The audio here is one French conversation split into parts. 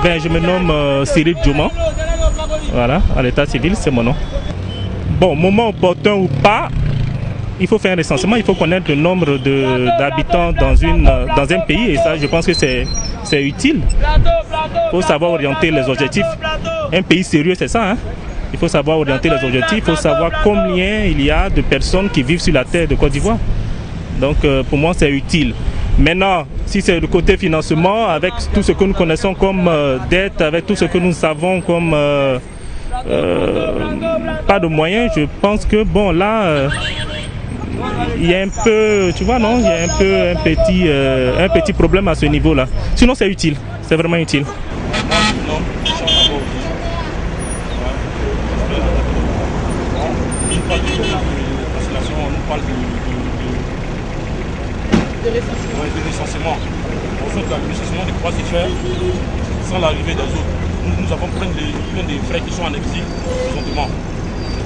Ben, je me nomme Cyril Djouman. Voilà, à l'état civil, c'est mon nom. Bon, moment opportun ou pas, il faut faire un recensement, il faut connaître le nombre d'habitants dans un pays, et ça, je pense que c'est utile. Il faut savoir orienter les objectifs. Un pays sérieux, c'est ça, hein? Il faut savoir orienter les objectifs, il faut savoir combien il y a de personnes qui vivent sur la terre de Côte d'Ivoire. Donc, pour moi, c'est utile. Maintenant, si c'est le côté financement, avec tout ce que nous connaissons comme dette, avec tout ce que nous savons comme pas de moyens, je pense que, bon, là... il y a un peu, tu vois, non, il y a un petit problème à ce niveau-là. Sinon, c'est utile, c'est vraiment utile. De recensement. En fait, le recensement ne peut pas se faire sans l'arrivée des autres. Nous avons plein de frères qui sont en exil, présentement.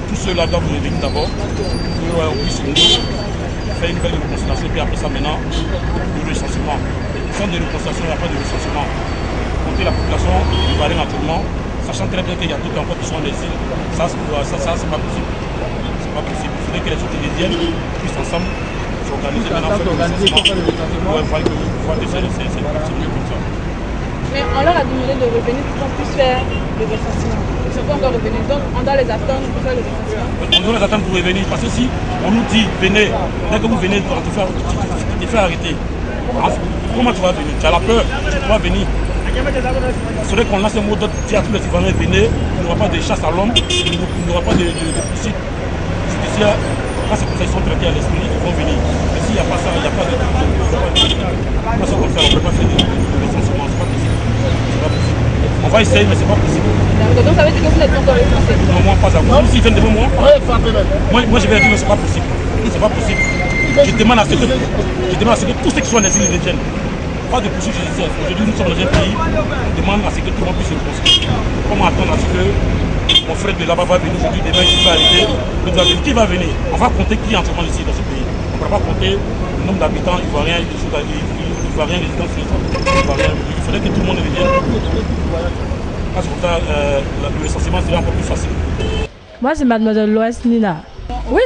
Tous ceux-là doivent revenir d'abord, pour qu'on puisse faire une belle reconstruction, puis après ça, maintenant, le recensement. Sans de reconstruction, il n'y a pas de recensement. Compter la population ivoirienne actuellement, sachant très bien qu'il y a d'autres encore qui sont en exil, ça c'est pas possible. C'est pas possible. Il faudrait que les autres viennent, puissent ensemble s'organiser maintenant, faire le recensement. Ouais, voir que c'est mieux comme ça. Mais on leur a demandé de revenir pour qu'on puisse faire le recensement. Ils ne sont pas encore revenus, donc on doit les attendre pour faire le recensement. On doit les attendre pour revenir, parce que si on nous dit venez, dès que vous venez, on te fait arrêter. Comment tu vas venir? Tu as la peur, tu dois venir. Il faudrait qu'on lance un mot d'ordre, dire à tous les Ivoiriens venez, il n'y aura pas de chasse à l'homme, il n'y aura pas de poursuite judiciaire. Quand c'est comme ça, ils sont traités à l'esprit, ils vont venir. Mais s'il n'y a pas ça, il n'y a pas de truc. Pas ça comme ça, on ne peut pas faire le recensement, c'est pas possible. On va essayer, mais c'est pas possible. Donc ça veut dire que vous n'êtes pas encore recensé? Non, moi pas encore. S'ils viennent devant moi, moi je vais dire que c'est pas possible. C'est pas possible. Je demande à ce que tous ceux qui sont en exil reviennent. Pas de poursuite judiciaire. Aujourd'hui, nous sommes dans un pays, on demande à ce que tout le monde puisse se reconstruire. Comment attendre à ce que mon frère de là-bas va venir aujourd'hui, demain il va arrêter, qui va venir? On va compter qui est entièrement ici dans ce pays. On ne pourra pas compter le nombre d'habitants ivoiriens, ivoiriens résidents sur ivoiriens. Il faudrait que tout le monde revienne. Parce que le recensement serait encore plus facile. Moi, c'est mademoiselle Loès Nina. Oui,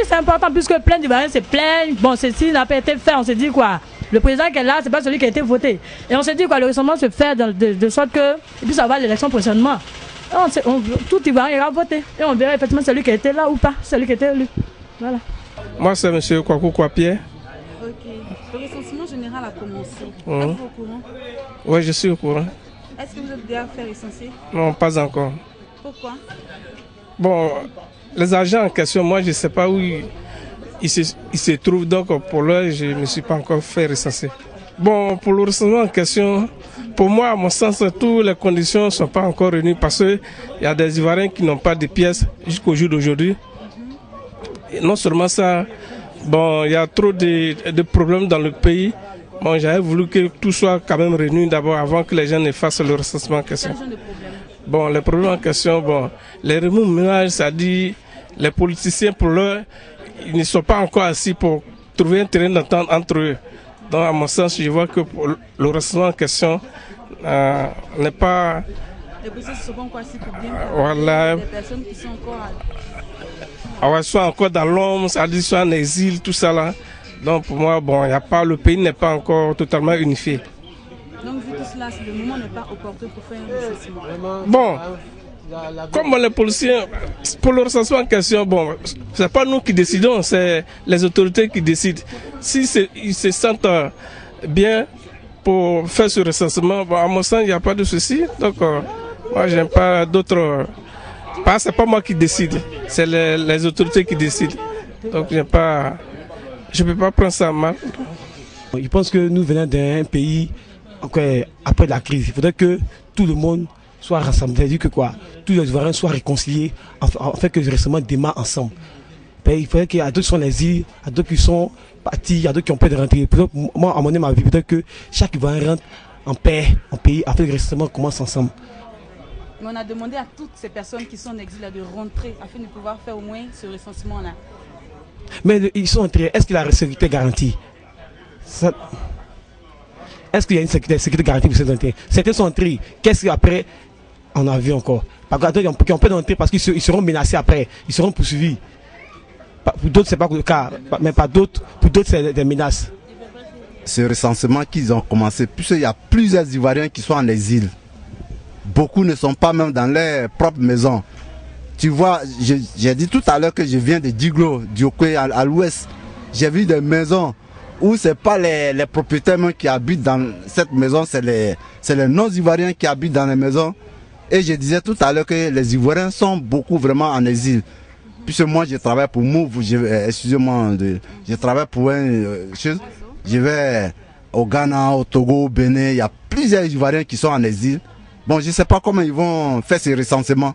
c'est important, puisque plein d'Ivoiriens se plaignent. Bon, ceci n'a pas été fait, on s'est dit quoi? Le président qui est là, c'est pas celui qui a été voté. Et on s'est dit quoi, le recensement se fait de sorte qu'il puisse avoir l'élection prochainement. Tout Ivoirien ira voter. Et on verra effectivement celui qui a été là ou pas, celui qui a été élu. Voilà. Moi, c'est M. Kwaku Kwapie. Ok. Le recensement général a commencé. Êtes-vous au courant? Oui, je suis au courant. Est-ce que vous êtes déjà fait recenser? Non, pas encore. Pourquoi? Bon, les agents en question, moi, je ne sais pas où ils se trouvent. Donc, pour l'heure, je ne me suis pas encore fait recenser. Bon, pour le recensement en question, pour moi, à mon sens, toutes les conditions ne sont pas encore réunies parce qu'il y a des Ivoiriens qui n'ont pas de pièces jusqu'au jour d'aujourd'hui. Non seulement ça, bon, il y a trop de problèmes dans le pays. Bon, j'avais voulu que tout soit quand même réuni d'abord avant que les gens ne fassent le recensement en question. Bon, les problèmes en question, bon, les remous-ménages, c'est-à-dire les politiciens pour l'heure, ils ne sont pas encore assis pour trouver un terrain d'entente entre eux. Donc, à mon sens, je vois que pour le recensement en question n'est pas... Les policiers ne sont pas encore assis pour bien voilà. Les personnes qui sont encore... soit encore dans l'ombre, c'est-à-dire soit en exil, tout ça là. Donc pour moi, bon, y a pas, le pays n'est pas encore totalement unifié. Donc vu tout cela, le moment n'est pas opportun pour faire un recensement. Bon, comme les policiers, pour le recensement en question, bon, c'est pas nous qui décidons, c'est les autorités qui décident. Si ils se sentent bien pour faire ce recensement, bon, à mon sens, il n'y a pas de souci. Donc moi, j'aime pas d'autres... C'est pas moi qui décide, c'est les autorités qui décident. Donc je ne peux pas prendre ça mal. Je pense que nous venons d'un pays après la crise. Il faudrait que tout le monde soit rassemblé. C'est-à-dire que quoi, tous les Ivoiriens soient réconciliés, en fait que le recensement démarre ensemble. Il faudrait qu'il y ait d'autres qui sont en exil, d'autres qui sont partis, il y a d'autres qui ont peur de rentrer. Moi, à mon avis, il faudrait que chaque Ivoirien rentre en paix, en pays, afin que le recensement commence ensemble. Mais on a demandé à toutes ces personnes qui sont en exil de rentrer afin de pouvoir faire au moins ce recensement-là. Mais ils sont entrés. Est-ce que la sécurité est garantie? est-ce qu'il y a une sécurité garantie pour ces entrées? Certains sont entrés. Qu'est-ce qu'après on a vu encore? Par contre, on peut entrer parce qu'ils seront menacés après, ils seront poursuivis. Pour d'autres, ce n'est pas le cas, mais pour d'autres, c'est des menaces. Ce recensement qu'ils ont commencé, puisqu'il y a plusieurs Ivoiriens qui sont en exil. Beaucoup ne sont pas même dans leurs propres maisons. Tu vois, j'ai dit tout à l'heure que je viens de Diglo, Diokwe, à l'ouest. J'ai vu des maisons où ce n'est pas les propriétaires qui habitent dans cette maison, c'est les non-Ivoiriens qui habitent dans les maisons. Et je disais tout à l'heure que les Ivoiriens sont beaucoup vraiment en exil. Puisque moi je travaille pour Move, excusez-moi, je travaille pour une chose. Je vais au Ghana, au Togo, au Bénin, il y a plusieurs Ivoiriens qui sont en exil. Bon, je ne sais pas comment ils vont faire ces recensements.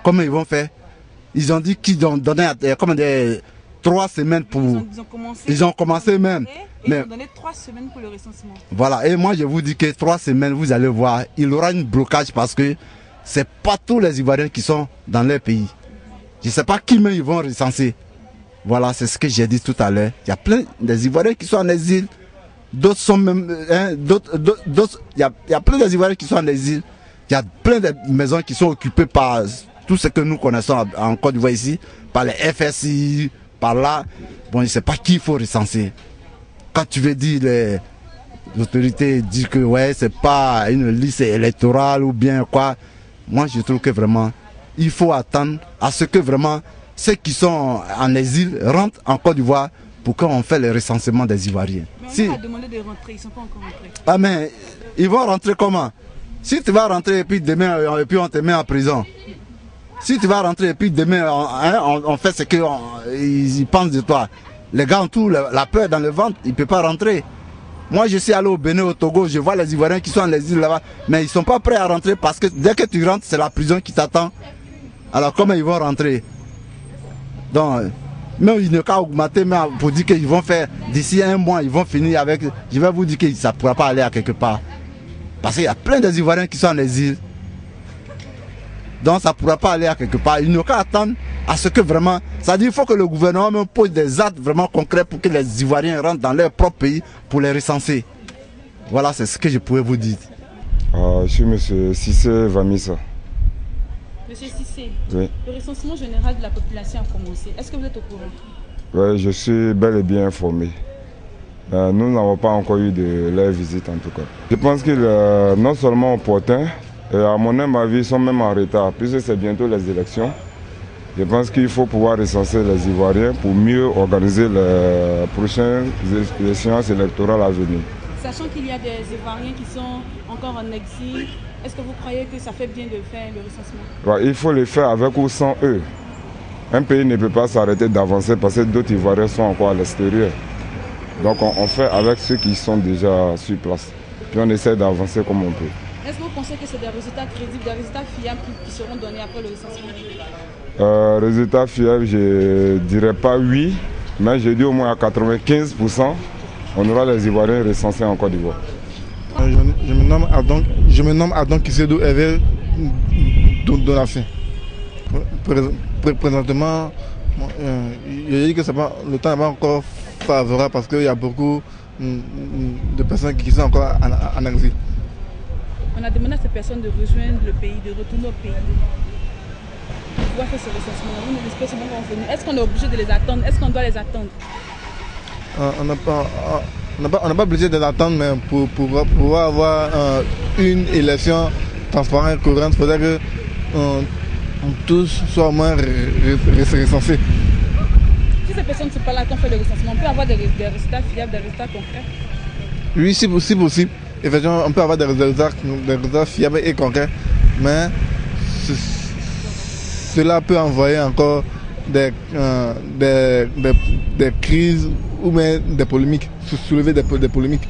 Comment ils vont faire? Ils ont dit qu'ils ont donné comme des 3 semaines pour... Ils ont commencé même. Mais ils ont donné 3 semaines pour le recensement. Voilà, et moi je vous dis que 3 semaines, vous allez voir, il y aura un blocage parce que ce n'est pas tous les Ivoiriens qui sont dans leur pays. Je ne sais pas qui même ils vont recenser. Voilà, c'est ce que j'ai dit tout à l'heure. Il y a plein des Ivoiriens qui sont en exil. D'autres sont même... il y a plein d'Ivoiriens qui sont en exil. Il y a plein de maisons qui sont occupées par tout ce que nous connaissons en Côte d'Ivoire ici, par les FSI, par là. Bon, je ne sais pas qui il faut recenser. Quand tu veux dire les autorités disent que ouais, c'est pas une liste électorale ou bien quoi, moi je trouve que vraiment il faut attendre à ce que vraiment ceux qui sont en exil rentrent en Côte d'Ivoire pour qu'on fasse le recensement des Ivoiriens. Mais on a demandé de rentrer, ils ne sont pas encore rentrés. Ah mais ils vont rentrer comment? Si tu vas rentrer et puis demain et puis on te met en prison. Si tu vas rentrer et puis demain on fait ce qu'ils pensent de toi. Les gars ont tout, la peur dans le ventre, ils ne peuvent pas rentrer. Moi je suis allé au Bénin, au Togo, je vois les Ivoiriens qui sont en exil là-bas, mais ils ne sont pas prêts à rentrer parce que dès que tu rentres, c'est la prison qui t'attend. Alors comment ils vont rentrer? Donc, même ils ne qu'à augmenter, mais pour dire qu'ils vont faire, d'ici 1 mois, ils vont finir avec... Je vais vous dire que ça ne pourra pas aller à quelque part. Parce qu'il y a plein d'Ivoiriens qui sont en exil. Donc ça ne pourra pas aller à quelque part. Ils n'ont qu'à attendre à ce que vraiment... C'est-à-dire qu'il faut que le gouvernement me pose des actes vraiment concrets pour que les Ivoiriens rentrent dans leur propre pays pour les recenser. Voilà, c'est ce que je pouvais vous dire. Je suis M. Cissé Vamissa. Monsieur Cissé, oui. Le recensement général de la population a commencé. Est-ce que vous êtes au courant? Oui, je suis bel et bien informé. Nous n'avons pas encore eu de leur visite en tout cas. Je pense qu'il est non seulement opportun, et à mon humble avis, ils sont même en retard, puisque c'est bientôt les élections. Je pense qu'il faut pouvoir recenser les Ivoiriens pour mieux organiser les prochaines échéances électorales à venir. Sachant qu'il y a des Ivoiriens qui sont encore en exil, est-ce que vous croyez que ça fait bien de faire le recensement? Il faut le faire avec ou sans eux. Un pays ne peut pas s'arrêter d'avancer parce que d'autres Ivoiriens sont encore à l'extérieur. Donc on fait avec ceux qui sont déjà sur place. Puis on essaie d'avancer comme on peut. Est-ce que vous pensez que c'est des résultats crédibles, des résultats fiables qui seront donnés après le recensement? Résultats fiables, je ne dirais pas oui, mais je dis au moins à 95%, on aura les Ivoiriens recensés en Côte d'Ivoire. Je me nomme Adon Kisedou Evel Donafin. Présentement, je dis que le temps n'est pas encore favorable parce qu'il y a beaucoup de personnes qui sont encore en exil. On a demandé à ces personnes de rejoindre le pays, de retourner au pays. Pour pouvoir faire ce recensement, vous nous dites que c'est bon qu'on venir. Est-ce qu'on est obligé de les attendre? Est-ce qu'on doit les attendre? On n'a pas obligé de l'attendre, mais pour pouvoir avoir une élection transparente et cohérente, il faudrait que tous soient au moins recensés. Si ces personnes ne sont pas là quand on fait le recensement, on peut avoir des résultats fiables, des résultats concrets? Oui, si possible. Effectivement, on peut avoir des résultats fiables et concrets, mais cela peut envoyer encore des crises ou même des polémiques, soulever des polémiques.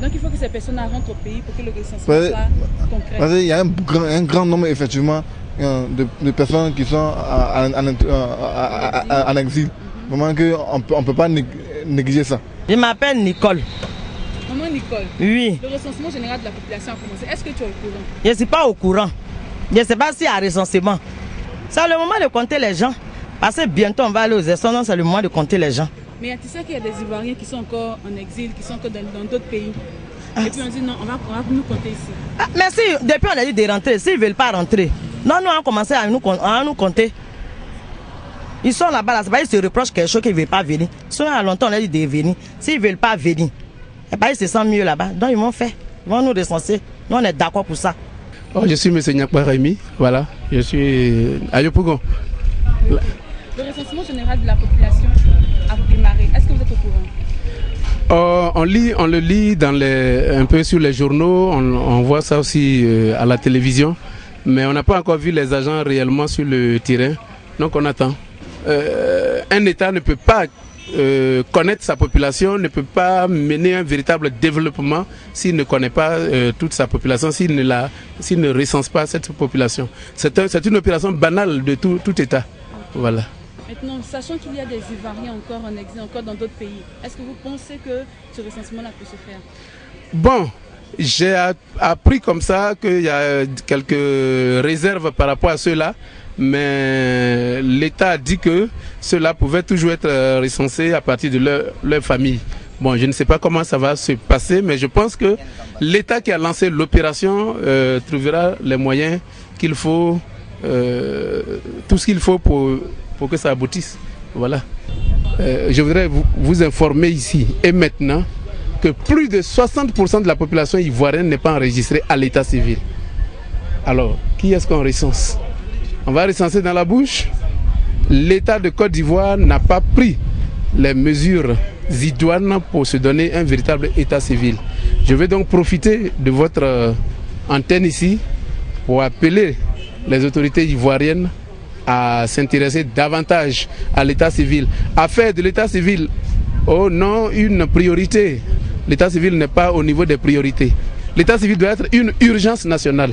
Donc il faut que ces personnes rentrent au pays pour que le recensement soit concret. Parce qu'il y a un grand nombre effectivement de personnes qui sont en exil. Vraiment qu'on ne peut pas négliger ça. Je m'appelle Nicole. Maman Nicole, oui. Le recensement général de la population a commencé. Est-ce que tu es au courant? Je ne suis pas au courant. Je ne sais pas s'il y a recensement. C'est le moment de compter les gens. Parce que bientôt on va aller aux élections, c'est le moment de compter les gens. Mais tu sais qu'il y a des Ivoiriens qui sont encore en exil, qui sont encore dans d'autres pays. Et puis on dit non, on va nous compter ici. Ah, mais si, depuis on a dit de rentrer, s'ils ne veulent pas rentrer, non, nous on a commencé à nous compter. Ils sont là-bas, c'est pas ils se reprochent quelque chose qu'ils ne veulent pas venir. Si on a longtemps on a dit de venir, s'ils ne veulent pas venir, ils se sentent mieux là-bas. Donc ils vont faire, ils vont nous recenser. Nous on est d'accord pour ça. Oh, je suis M. Nyakwa Rémi, voilà, je suis à Yopougon. Le recensement général de la population a démarré. Est-ce que vous êtes au courant? On le lit un peu sur les journaux, on voit ça aussi à la télévision, mais on n'a pas encore vu les agents réellement sur le terrain, donc on attend. Un État ne peut pas connaître sa population, ne peut pas mener un véritable développement s'il ne connaît pas toute sa population, s'il ne recense pas cette population. C'est une opération banale de tout État. Voilà. Maintenant, sachant qu'il y a des Ivoiriens encore en exil, encore dans d'autres pays, est-ce que vous pensez que ce recensement-là peut se faire? Bon, j'ai appris comme ça qu'il y a quelques réserves par rapport à ceux-là, mais l'État a dit que ceux-là pouvaient toujours être recensés à partir de leur famille. Bon, je ne sais pas comment ça va se passer, mais je pense que l'État qui a lancé l'opération trouvera les moyens qu'il faut, tout ce qu'il faut pour que ça aboutisse. Voilà. Je voudrais vous informer ici et maintenant que plus de 60% de la population ivoirienne n'est pas enregistrée à l'état civil. Alors, qui est-ce qu'on recense? On va recenser dans la bouche. L'État de Côte d'Ivoire n'a pas pris les mesures idoines pour se donner un véritable état civil. Je vais donc profiter de votre antenne ici pour appeler les autorités ivoiriennes à s'intéresser davantage à l'état civil, à faire de l'état civil non une priorité. L'état civil n'est pas au niveau des priorités. L'état civil doit être une urgence nationale.